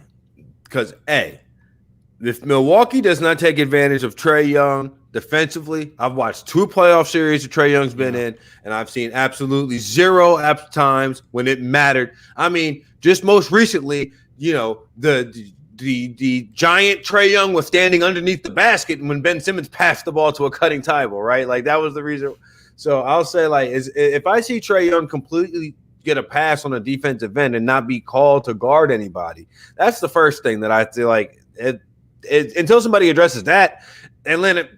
Because if Milwaukee does not take advantage of Trae Young defensively, I've watched 2 playoff series that Trae Young's been in, and I've seen absolutely 0 times when it mattered. I mean, just most recently, the giant Trae Young was standing underneath the basket when Ben Simmons passed the ball to a cutting Tybal, right? Like, that was the reason. So I'll say, like, if I see Trae Young completely get a pass on a defensive end and not be called to guard anybody, that's the first thing that I feel like until somebody addresses that, Atlanta,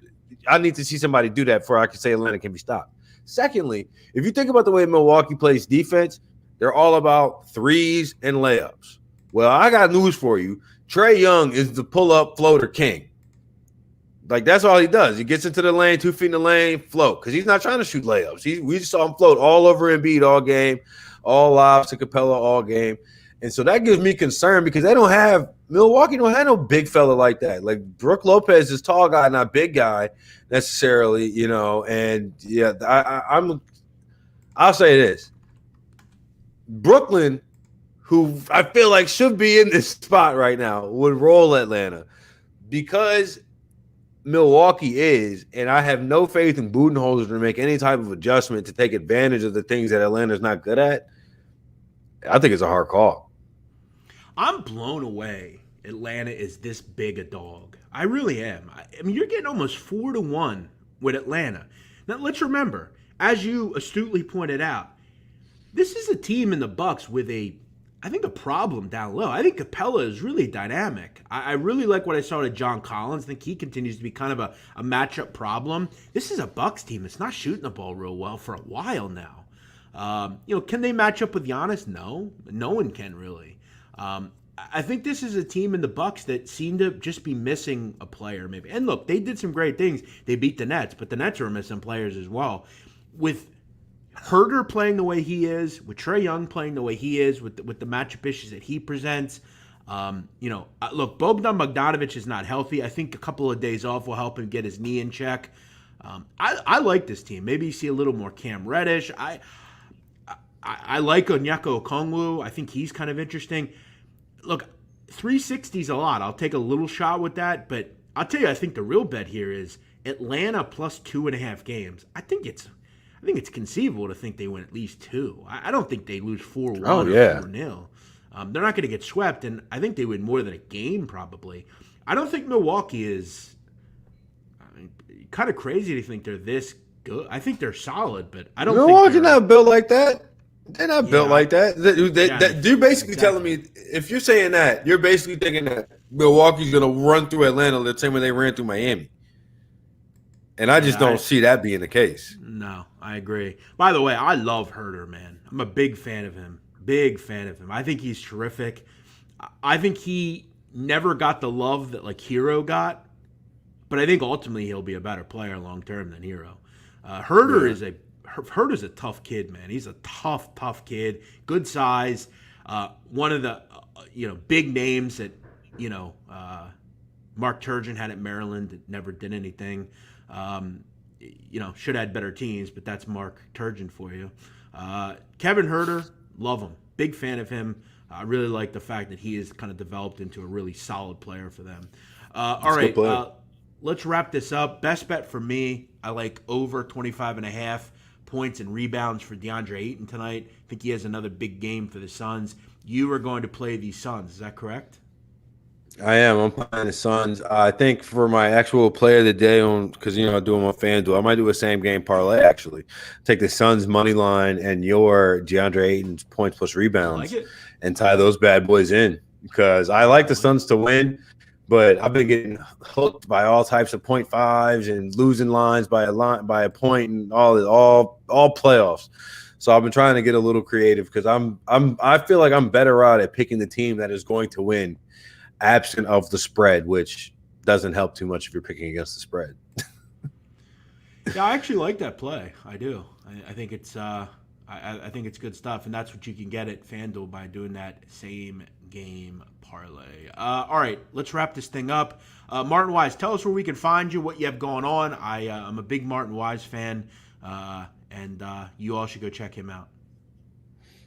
I need to see somebody do that before I can say Atlanta can be stopped. Secondly, if you think about the way Milwaukee plays defense, they're all about threes and layups. Well, I got news for you. Trae Young is the pull-up floater king. Like, that's all he does. He gets into the lane, 2 feet in the lane, float, because he's not trying to shoot layups. We just saw him float all over Embiid all game, all lobs to Capella all game. And so that gives me concern because Milwaukee don't have no big fella like that. Like, Brook Lopez is tall guy, not big guy necessarily, and yeah, I'll say this. Brooklyn, who I feel like should be in this spot right now, would roll Atlanta because Milwaukee is, and I have no faith in Budenholzer to make any type of adjustment to take advantage of the things that Atlanta's not good at. I think it's a hard call. I'm blown away. Atlanta is this big a dog. I really am. I mean, you're getting almost 4-1 with Atlanta. Now, let's remember, as you astutely pointed out, this is a team in the Bucks with a problem down low. I think Capella is really dynamic. I really like what I saw to John Collins. I think he continues to be kind of a matchup problem. This is a Bucks team that's not shooting the ball real well for a while now. Can they match up with Giannis? No. No one can really. I think this is a team in the Bucks that seem to just be missing a player maybe. And look, they did some great things. They beat the Nets, but the Nets are missing players as well. With Herder playing the way he is, with Trae Young playing the way he is, with the matchup issues that he presents, look, Bogdan Bogdanovic is not healthy. I think a couple of days off will help him get his knee in check. I like this team. Maybe you see a little more Cam Reddish. I like Onyeka Okongwu. I think he's kind of interesting. Look, 360 is a lot. I'll take a little shot with that, but I'll tell you, I think the real bet here is Atlanta plus 2.5 games. I think it's conceivable to think they win at least 2. I don't think they lose 4-1 or 4-0. They're not going to get swept, and I think they win more than a game probably. I don't think Milwaukee is kind of crazy to think they're this good. I think they're solid, but I don't think Milwaukee's not built like that. They're not built like that. You're basically telling me, if you're saying that, you're basically thinking that Milwaukee's going to run through Atlanta the same way they ran through Miami. And I just don't see that being the case. No, I agree. By the way, I love Herder, man. I'm a big fan of him. Big fan of him. I think he's terrific. I think he never got the love that Hero got, but I think ultimately he'll be a better player long term than Hero. Herder's a tough kid, man. He's a tough kid. Good size. One of the big names that Mark Turgeon had at Maryland that never did anything. Should have had better teams, but that's Mark Turgeon for you. Kevin Herder, love him. Big fan of him. I really like the fact that he has kind of developed into a really solid player for them. All right, let's wrap this up. Best bet for me, I like over 25.5 points and rebounds for DeAndre Ayton tonight. I think he has another big game for the Suns. You are going to play the Suns. Is that correct? I am. I'm playing the Suns. I think for my actual play of the day, because I do them on FanDuel, I might do a same game parlay. Actually, take the Suns money line and your DeAndre Ayton's points plus rebounds, and tie those bad boys in. Because I like the Suns to win, but I've been getting hooked by all types of 0.5s and losing lines by a point and all playoffs. So I've been trying to get a little creative because I feel like I'm better out at picking the team that is going to win, absent of the spread, which doesn't help too much if you're picking against the spread. Yeah, I actually like that play. I do. I think it's I think it's good stuff, and that's what you can get at FanDuel by doing that same game parlay. All right, let's wrap this thing up. Martin Weiss, tell us where we can find you, what you have going on. I'm a big Martin Weiss fan, and you all should go check him out.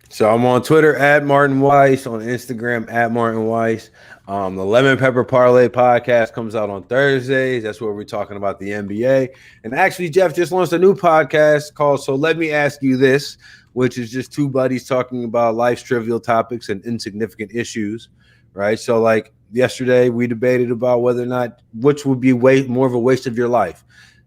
So I'm on Twitter at Martin Weiss, on Instagram at Martin Weiss. The Lemon Pepper Parlay podcast comes out on Thursdays. That's where we're talking about the NBA. And actually, Jeff just launched a new podcast called So Let Me Ask You This, which is just two buddies talking about life's trivial topics and insignificant issues, right? So like yesterday, we debated about whether or not which would be more of a waste of your life,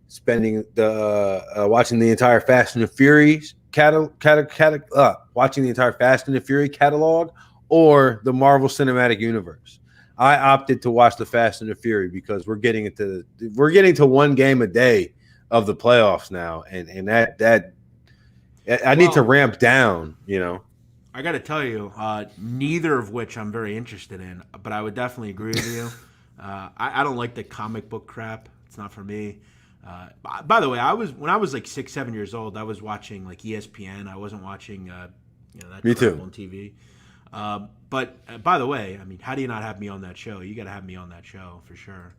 spending watching the entire Fast and the Furious watching the entire Fast and the Fury catalog or the Marvel Cinematic Universe. I opted to watch the Fast and the Fury because we're getting to one game a day of the playoffs now, and that I need to ramp down. I got to tell you, neither of which I'm very interested in, but I would definitely agree with you. I don't like the comic book crap. It's not for me. By the way, when I was like 6-7 years old, I was watching like ESPN. I wasn't watching that me too on TV. But by the way, I mean, how do you not have me on that show? You got to have me on that show for sure.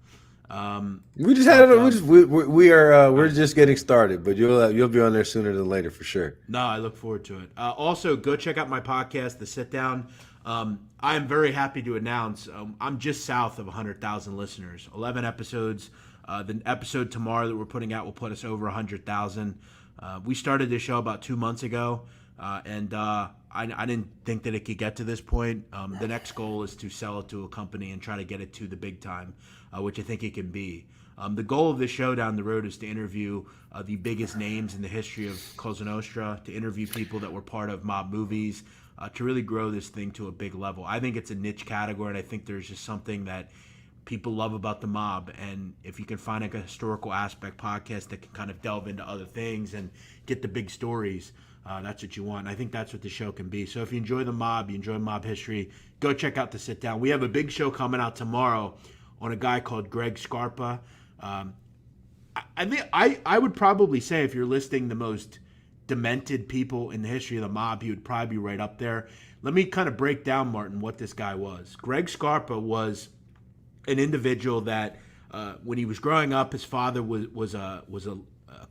We just had we're just getting started, but you'll be on there sooner than later for sure. No, I look forward to it. Also, go check out my podcast, The Sit Down. I am very happy to announce I'm just south of 100,000 listeners. 11 episodes. The episode tomorrow that we're putting out will put us over 100,000. We started this show about 2 months ago, and I didn't think that it could get to this point. The next goal is to sell it to a company and try to get it to the big time, which I think it can be. The goal of this show down the road is to interview the biggest names in the history of Cosa Nostra, to interview people that were part of mob movies, to really grow this thing to a big level. I think it's a niche category, and I think there's just something that people love about the mob. And if you can find like a historical aspect podcast that can kind of delve into other things and get the big stories, that's what you want. And I think that's what the show can be. So if you enjoy the mob, you enjoy mob history, go check out The Sit Down. We have a big show coming out tomorrow on a guy called Greg Scarpa. I think I would probably say if you're listing the most demented people in the history of the mob, he would probably be right up there. Let me kind of break down, Martin, what this guy was. Greg Scarpa was an individual that when he was growing up, his father was a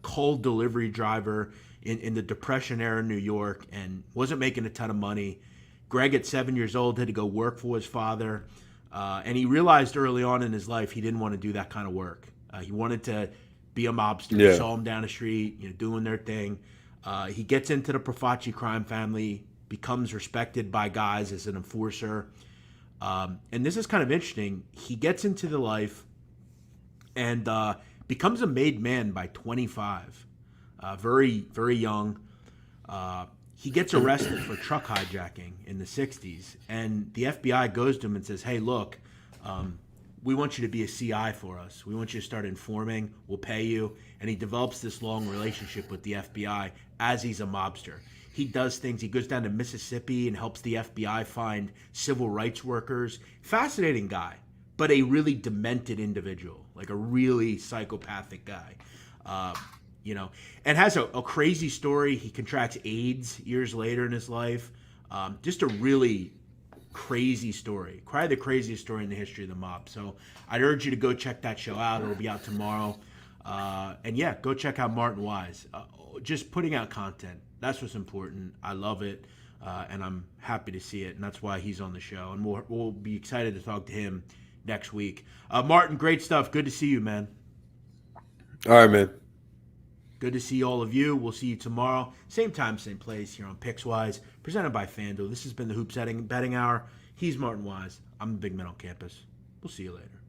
coal delivery driver in the Depression era in New York and wasn't making a ton of money. Greg at 7 years old had to go work for his father, and he realized early on in his life he didn't want to do that kind of work. He wanted to be a mobster. Yeah. Saw him down the street, doing their thing. He gets into the Profaci crime family, becomes respected by guys as an enforcer. And this is kind of interesting. He gets into the life and becomes a made man by 25. Very, very young. He gets arrested for truck hijacking in the 60s. And the FBI goes to him and says, hey, look, we want you to be a CI for us. We want you to start informing. We'll pay you. And he develops this long relationship with the FBI as he's a mobster. He does things. He goes down to Mississippi and helps the FBI find civil rights workers. Fascinating guy, but a really demented individual, like a really psychopathic guy, and has a crazy story. He contracts AIDS years later in his life. Just a really crazy story, probably the craziest story in the history of the mob. So I'd urge you to go check that show out. It'll be out tomorrow. And yeah, go check out Martin Weiss. Just putting out content. That's what's important. I love it, and I'm happy to see it, and that's why he's on the show. And we'll be excited to talk to him next week. Martin, great stuff. Good to see you, man. All right, man. Good to see all of you. We'll see you tomorrow. Same time, same place here on Pickswise, presented by FanDuel. This has been the Hoop Betting Hour. He's Martin Weiss. I'm the big man on campus. We'll see you later.